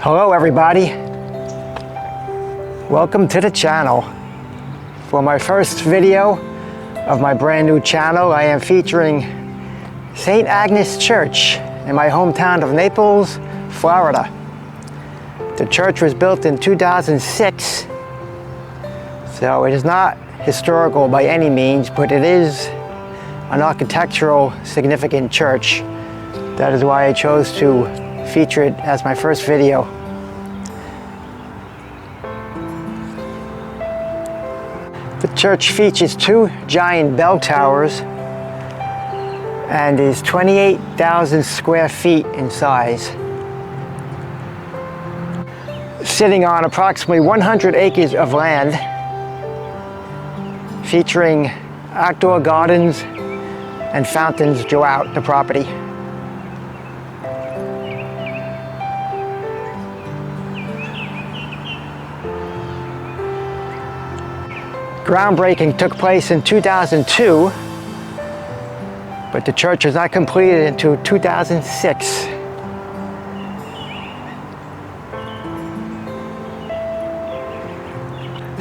Hello everybody, welcome to the channel. For my first video of my brand new channel, I am featuring Saint Agnes Church in my hometown of Naples, Florida. The church was built in 2006, so it is not historical by any means, but it is an architectural significant church. That is why I chose to feature it as my first video. The church features two giant bell towers and is 28,000 square feet in size. Sitting on approximately 100 acres of land, featuring outdoor gardens and fountains throughout the property. Groundbreaking took place in 2002, but the church was not completed until 2006.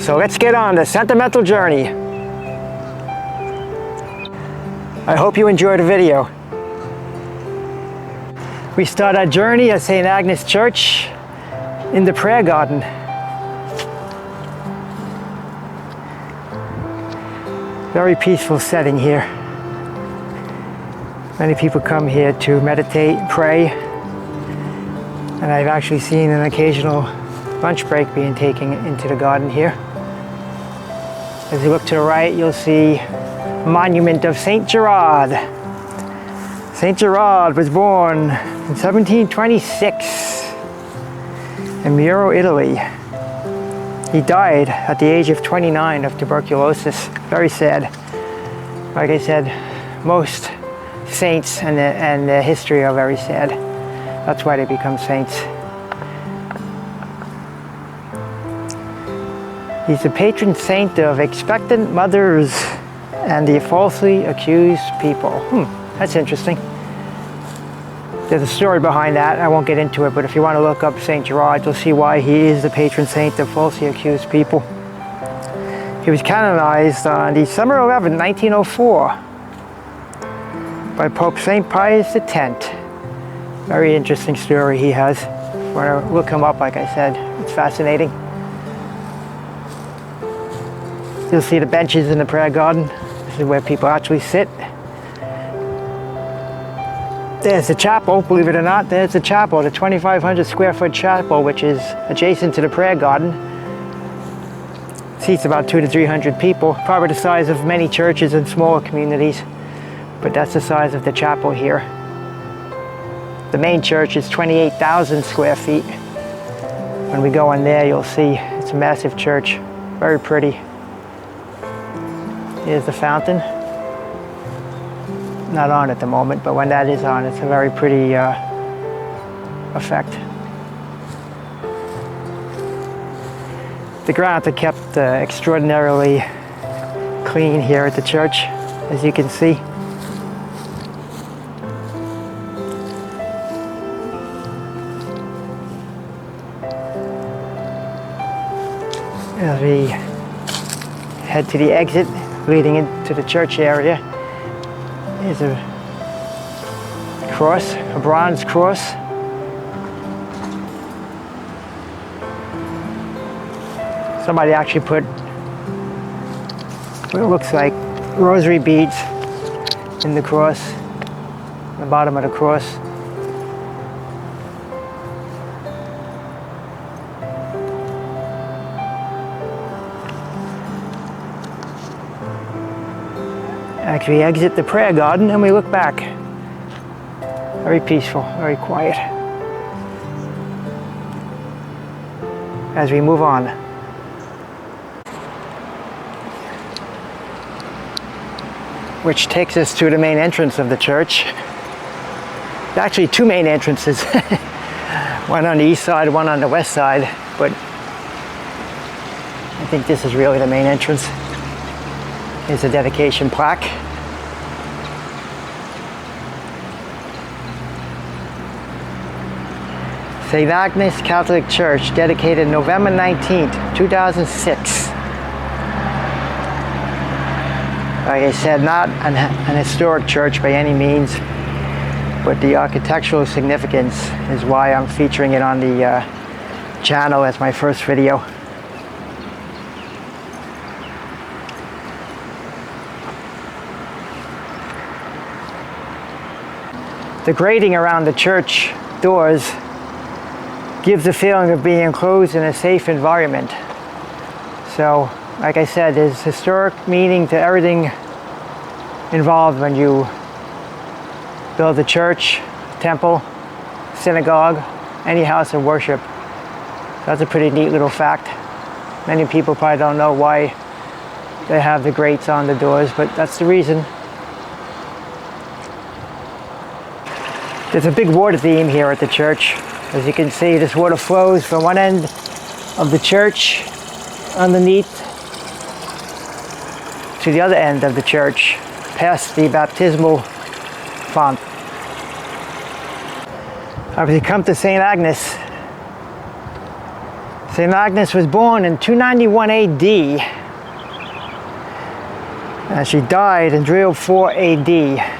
So let's get on the sentimental journey. I hope you enjoyed the video. We start our journey at Saint Agnes Church in the prayer garden. Very peaceful setting here. Many people come here to meditate, pray, and I've actually seen an occasional lunch break being taken into the garden here. As you look to the right, you'll see a monument of Saint Gerard. Saint Gerard was born in 1726 in Muro, Italy. He died at the age of 29 of tuberculosis. Very sad. Like I said, most saints and their history are very sad. That's why they become saints. He's the patron saint of expectant mothers and the falsely accused people. That's interesting. There's a story behind that. I won't get into it, but if you want to look up Saint Gerard, you'll see why he is the patron saint of falsely accused people. He was canonized on December 11, 1904 by Pope St. Pius X. Very interesting story he has. When I look him up, like I said, it's fascinating. You'll see the benches in the prayer garden. This is where people actually sit. There's the chapel, believe it or not. There's the chapel, the 2,500 square foot chapel, which is adjacent to the prayer garden. It seats about 200 to 300 people, probably the size of many churches in smaller communities, but that's the size of the chapel here. The main church is 28,000 square feet. When we go in there, you'll see it's a massive church, very pretty. Here's the fountain. Not on at the moment, but when that is on, it's a very pretty effect. The grounds are kept extraordinarily clean here at the church, as you can see. As we head to the exit leading into the church area, there's a cross, a bronze cross. Somebody actually put what looks like rosary beads in the cross, the bottom of the cross. As we exit the prayer garden and we look back, very peaceful, very quiet. As we move on. Which takes us to the main entrance of the church. Actually, two main entrances. One on the east side, one on the west side, but I think this is really the main entrance. Here's a dedication plaque. Saint Agnes Catholic Church, dedicated November 19th, 2006. Like I said, not an historic church by any means, but the architectural significance is why I'm featuring it on the channel as my first video. The grating around the church doors gives the feeling of being enclosed in a safe environment. So, like I said, there's historic meaning to everything involved when you build a church, temple, synagogue, any house of worship. That's a pretty neat little fact. Many people probably don't know why they have the grates on the doors, but that's the reason. There's a big water theme here at the church. As you can see, this water flows from one end of the church underneath to the other end of the church, past the baptismal font. As we come to Saint Agnes, Saint Agnes was born in 291 AD, and she died in 304 AD.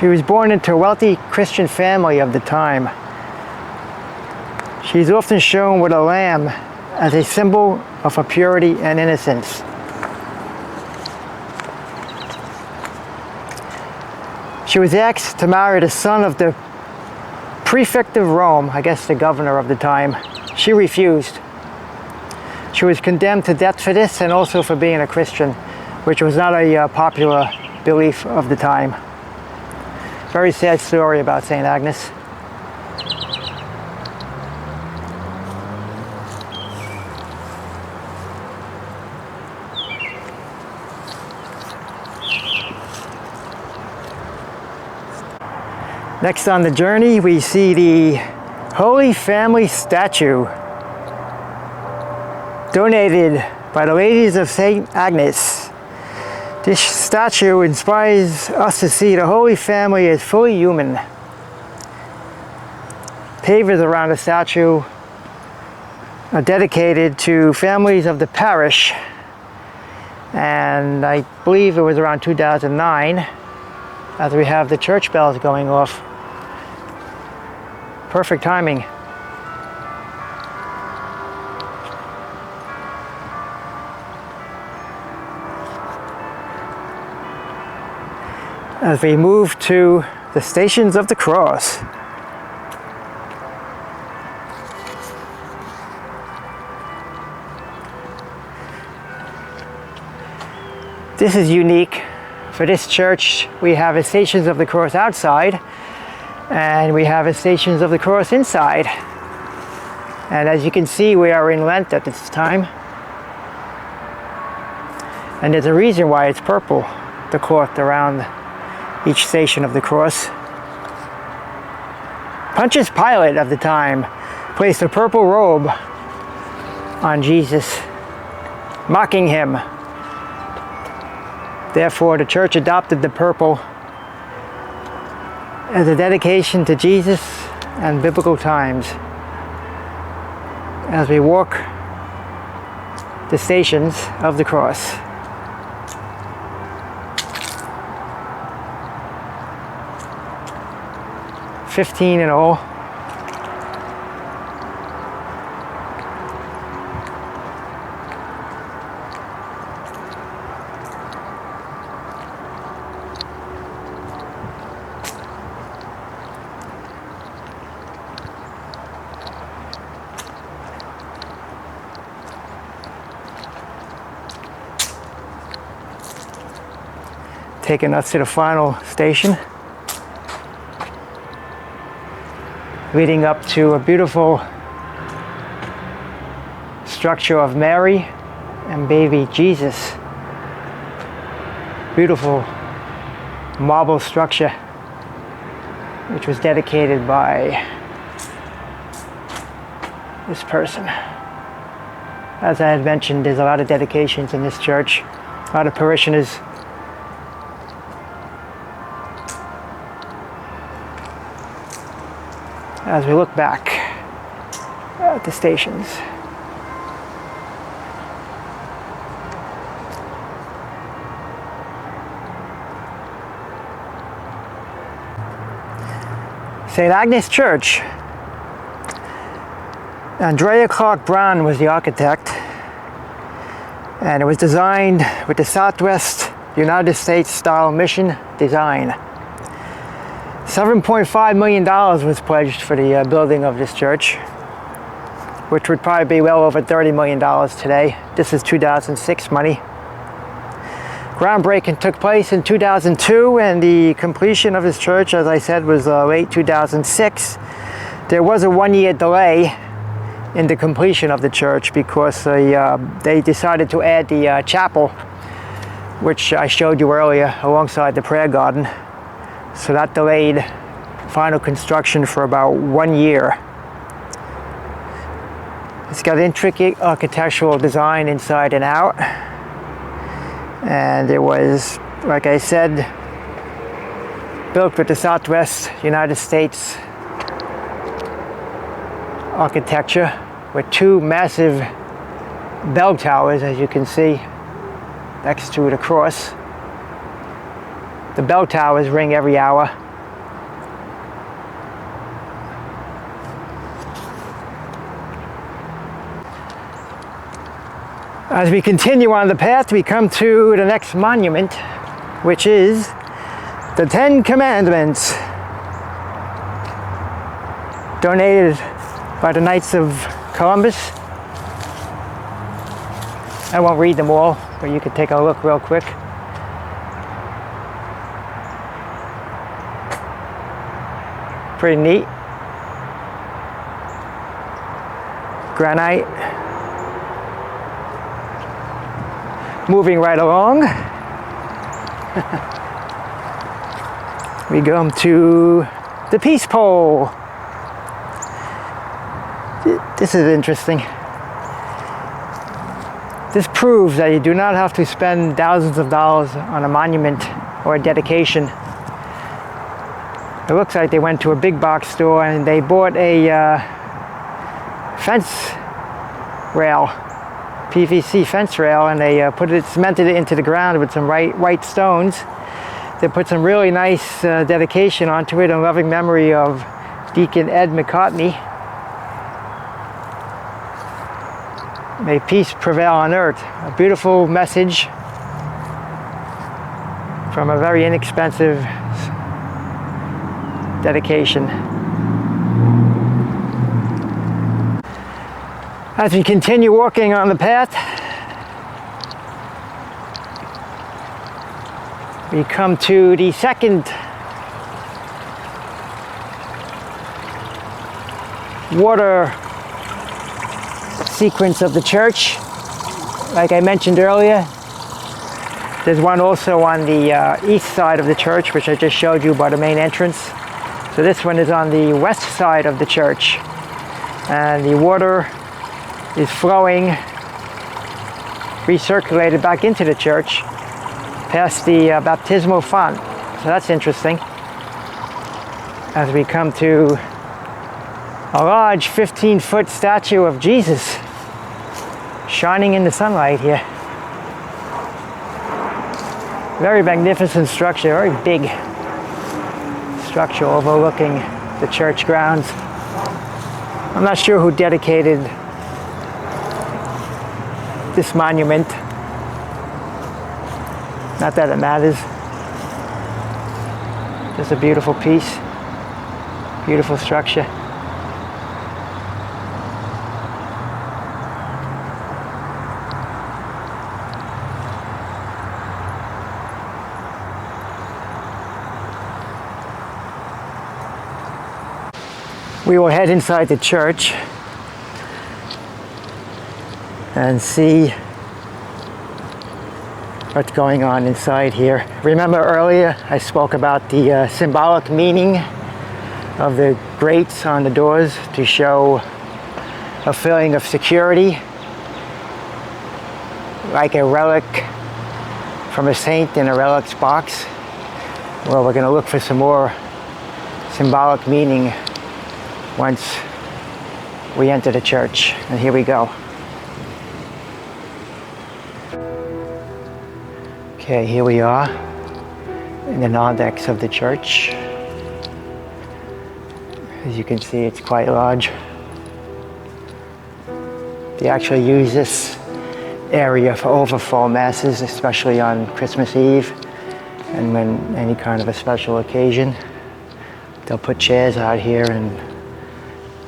She was born into a wealthy Christian family of the time. She is often shown with a lamb as a symbol of her purity and innocence. She was asked to marry the son of the prefect of Rome, I guess the governor of the time. She refused. She was condemned to death for this and also for being a Christian, which was not a popular belief of the time. Very sad story about Saint Agnes. Next on the journey, we see the Holy Family statue donated by the Ladies of Saint Agnes. This statue inspires us to see the Holy Family as fully human. Pavers around the statue are dedicated to families of the parish, and I believe it was around 2009 as we have the church bells going off. Perfect timing. As we move to the Stations of the Cross. This is unique. For this church, we have a Stations of the Cross outside, and we have a Stations of the Cross inside. And as you can see, we are in Lent at this time. And there's a reason why it's purple, the cloth around each Station of the Cross. Pontius Pilate of the time placed a purple robe on Jesus, mocking him. Therefore, the church adopted the purple as a dedication to Jesus and biblical times. As we walk the Stations of the Cross. $15 in all. Taking us to the final station, leading up to a beautiful structure of Mary and baby Jesus. Beautiful marble structure, which was dedicated by this person. As I had mentioned, there's a lot of dedications in this church, a lot of parishioners. as we look back at the stations. Saint Agnes Church. Andrea Clark Brown was the architect, and it was designed with the Southwest United States style mission design. $7.5 million was pledged for the building of this church, which would probably be well over $30 million today. This is 2006 money. Groundbreaking took place in 2002, and the completion of this church, as I said, was late 2006. There was a one-year delay in the completion of the church because they decided to add the chapel, which I showed you earlier, alongside the prayer garden. So that delayed final construction for about 1 year. It's got intricate architectural design inside and out. And it was, like I said, built with the Southwest United States architecture with two massive bell towers, as you can see, next to the cross. The bell towers ring every hour. As we continue on the path, we come to the next monument, which is the 10 Commandments, donated by the Knights of Columbus. I won't read them all, but you can take a look real quick. Pretty neat. Granite. Moving right along, we go to the Peace Pole. This is interesting. This proves that you do not have to spend thousands of dollars on a monument or a dedication. It looks like they went to a big box store and they bought a fence rail, PVC fence rail, and they cemented it into the ground with some white stones. They put some really nice dedication onto it in loving memory of Deacon Ed McCartney. May peace prevail on earth. A beautiful message from a very inexpensive dedication. As we continue walking on the path, we come to the second water sequence of the church. Like I mentioned earlier, there's one also on the east side of the church, which I just showed you by the main entrance. So this one is on the west side of the church, and the water is flowing, recirculated back into the church past the baptismal font. So that's interesting. As we come to a large 15-foot statue of Jesus shining in the sunlight here. Very magnificent structure, very big structure overlooking the church grounds. I'm not sure who dedicated this monument. Not that it matters. Just a beautiful piece, beautiful structure. We will head inside the church and see what's going on inside here. Remember earlier I spoke about the symbolic meaning of the grates on the doors to show a feeling of security, like a relic from a saint in a relics box. Well, we're going to look for some more symbolic meaning once we enter the church. And here we go. Okay, here we are in the narthex of the church. As you can see, it's quite large. They actually use this area for overflow masses, especially on Christmas Eve and when any kind of a special occasion. They'll put chairs out here and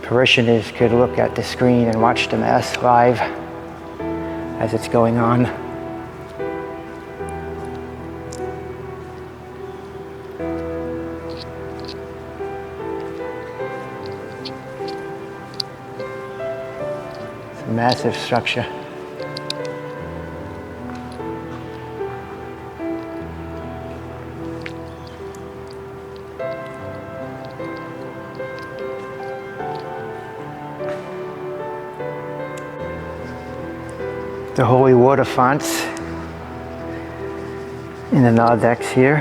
parishioners could look at the screen and watch the mass live as it's going on. It's a massive structure. The holy water fonts in the narthex here.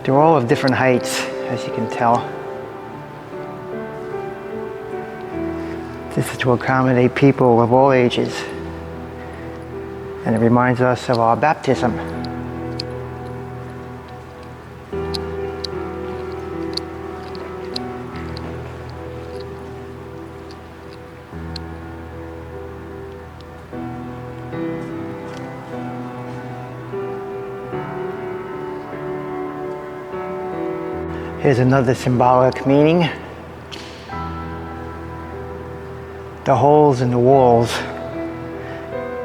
They're all of different heights, as you can tell. This is to accommodate people of all ages. And it reminds us of our baptism. Here's another symbolic meaning. The holes in the walls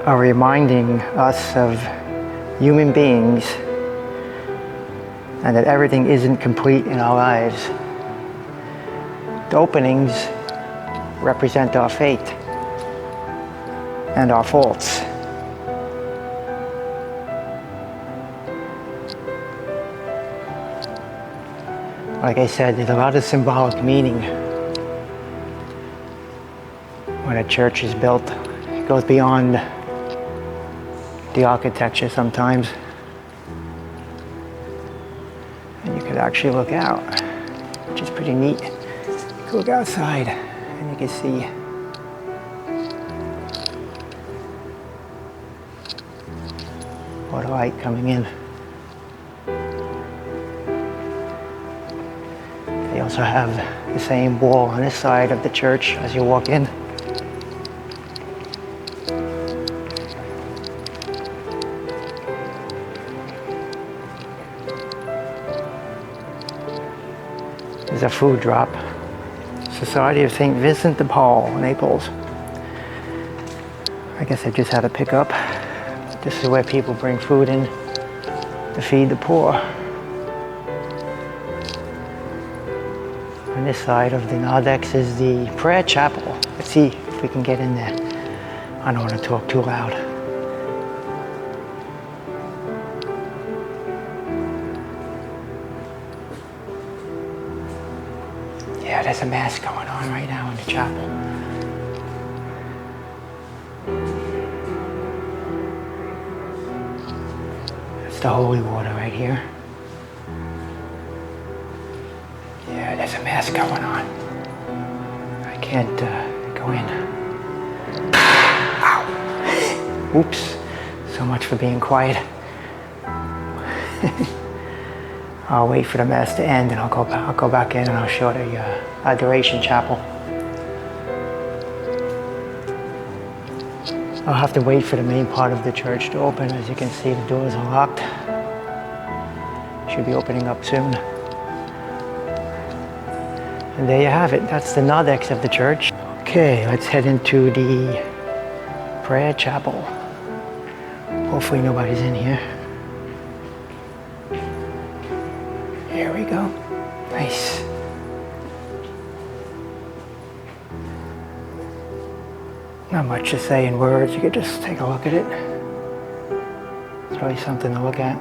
are reminding us of human beings and that everything isn't complete in our lives. The openings represent our fate and our faults. Like I said, there's a lot of symbolic meaning when a church is built. It goes beyond the architecture sometimes. And you could actually look out, which is pretty neat. You can look outside and you can see all the light coming in. They also have the same wall on this side of the church as you walk in. There's a food drop. Society of St. Vincent de Paul, Naples. I guess I just had to pick up. This is where people bring food in to feed the poor. On this side of the narthex is the prayer chapel. Let's see if we can get in there. I don't want to talk too loud. Yeah, there's a mass going on right now in the chapel. That's the holy water right here. Yeah, there's a mass going on. I can't go in. Ow! Oops. So much for being quiet. I'll wait for the mass to end and I'll go back in and I'll show the Adoration Chapel. I'll have to wait for the main part of the church to open. As you can see, the doors are locked. Should be opening up soon. And there you have it. That's the narthex of the church. Okay, let's head into the prayer chapel. Hopefully nobody's in here. Here we go. Nice. Not much to say in words. You could just take a look at it. It's really something to look at.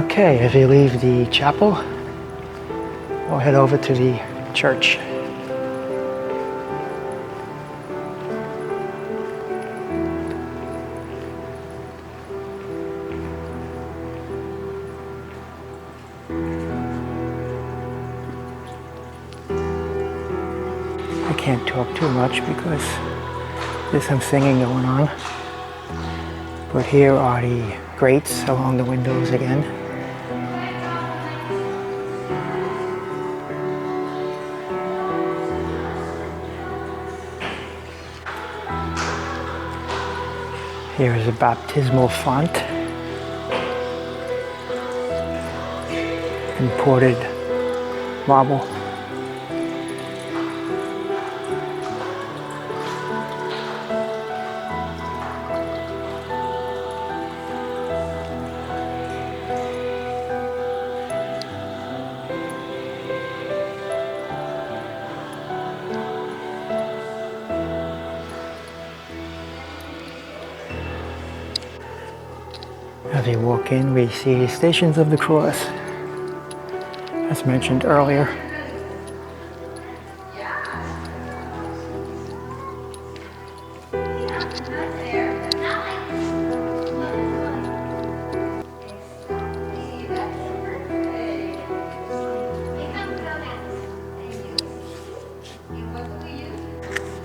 Okay, as we leave the chapel, we'll head over to the church. I can't talk too much because there's some singing going on. But here are the grates along the windows again. Here is a baptismal font. Imported marble. As we walk in, we see Stations of the Cross, as mentioned earlier.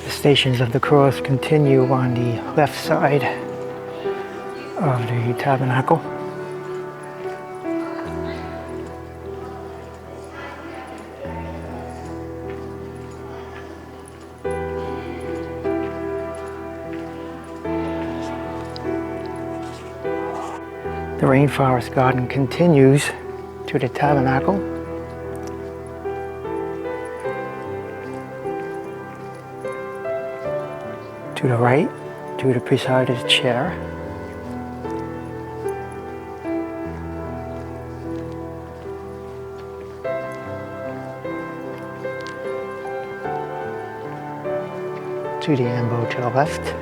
The Stations of the Cross continue on the left side of the tabernacle. The rainforest garden continues to the tabernacle. To the right, to the presider's chair. To the ambo to the left.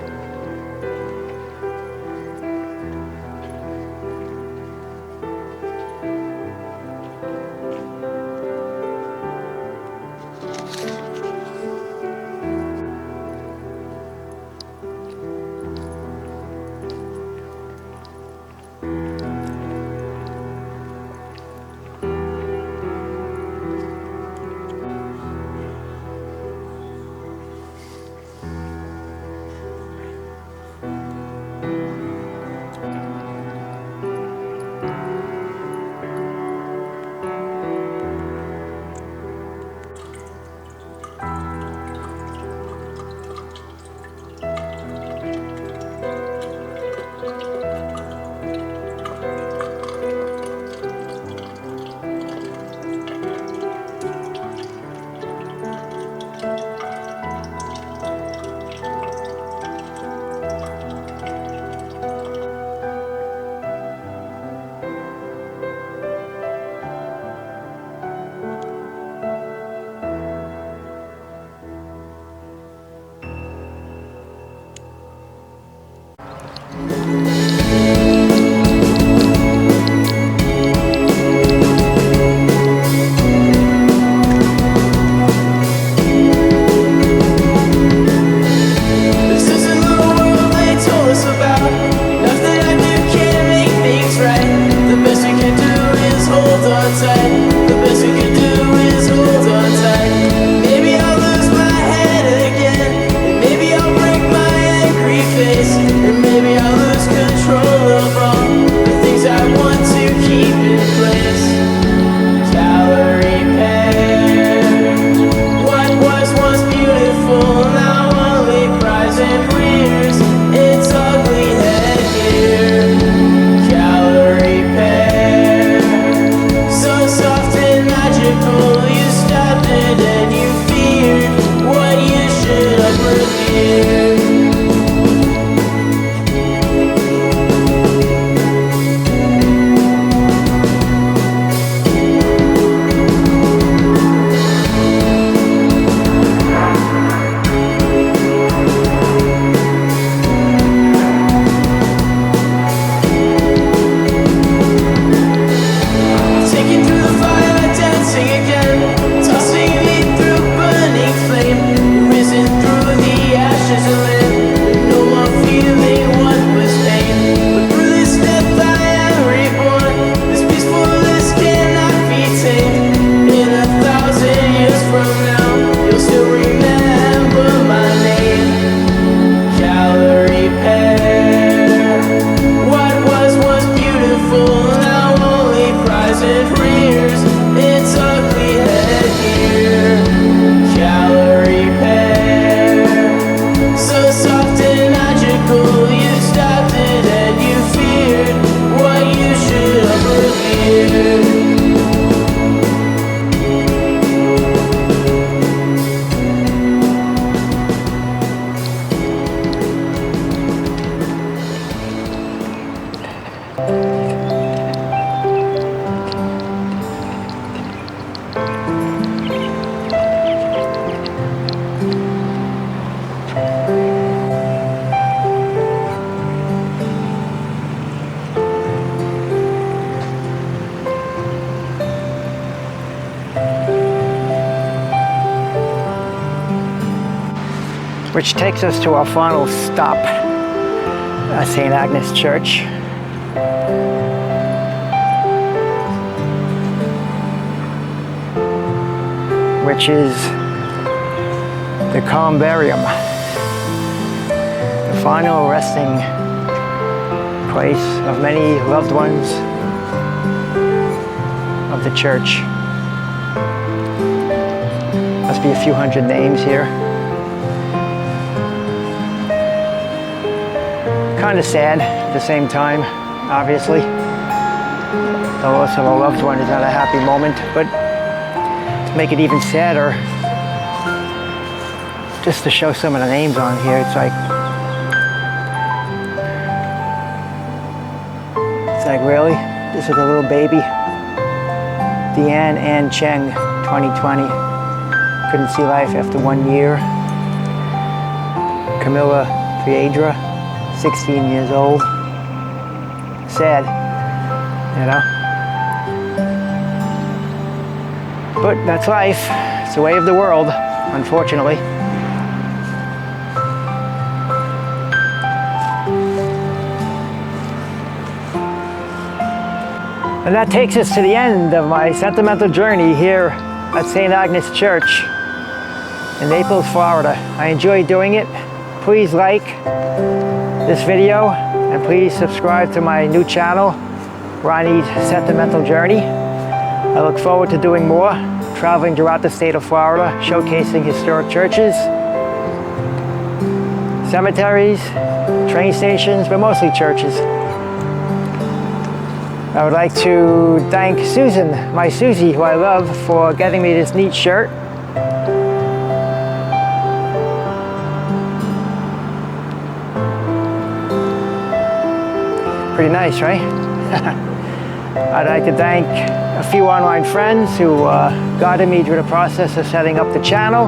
So which takes us to our final stop, Saint Agnes Church. Which is the columbarium, the final resting place of many loved ones of the church. Must be a few hundred names here. Kind of sad at the same time, obviously. The loss of a loved one is not a happy moment, but to make it even sadder, just to show some of the names on here, it's like really? This is a little baby. Deanne Ann Cheng, 2020. Couldn't see life after 1 year. Camilla Piedra, 16 years old. Sad, you know? But that's life. It's the way of the world, unfortunately. And that takes us to the end of my sentimental journey here at Saint Agnes Church in Naples, Florida. I enjoyed doing it. Please like this video and please subscribe to my new channel, Ronnie's Sentimental Journey. I look forward to doing more, traveling throughout the state of Florida, showcasing historic churches, cemeteries, train stations, but mostly churches. I would like to thank Susan, my Susie, who I love, for getting me this neat shirt. Pretty nice, right? I'd like to thank a few online friends who guided me through the process of setting up the channel.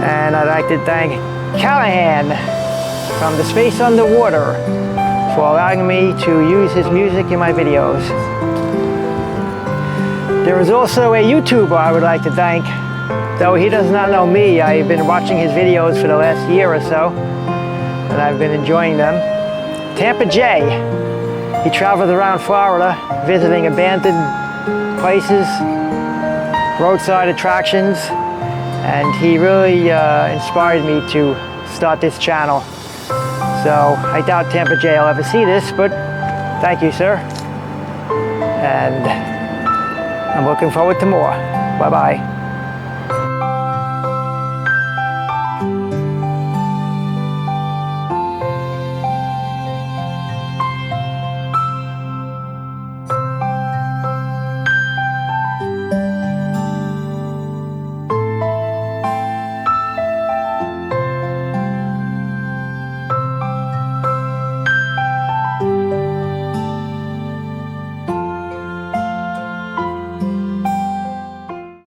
And I'd like to thank Callahan from The Space Underwater for allowing me to use his music in my videos. There is also a YouTuber I would like to thank. Though he does not know me, I've been watching his videos for the last year or so, and I've been enjoying them. Tampa J. He traveled around Florida, visiting abandoned places, roadside attractions, and he really inspired me to start this channel. So I doubt Tampa J will ever see this, but thank you, sir. And I'm looking forward to more. Bye-bye.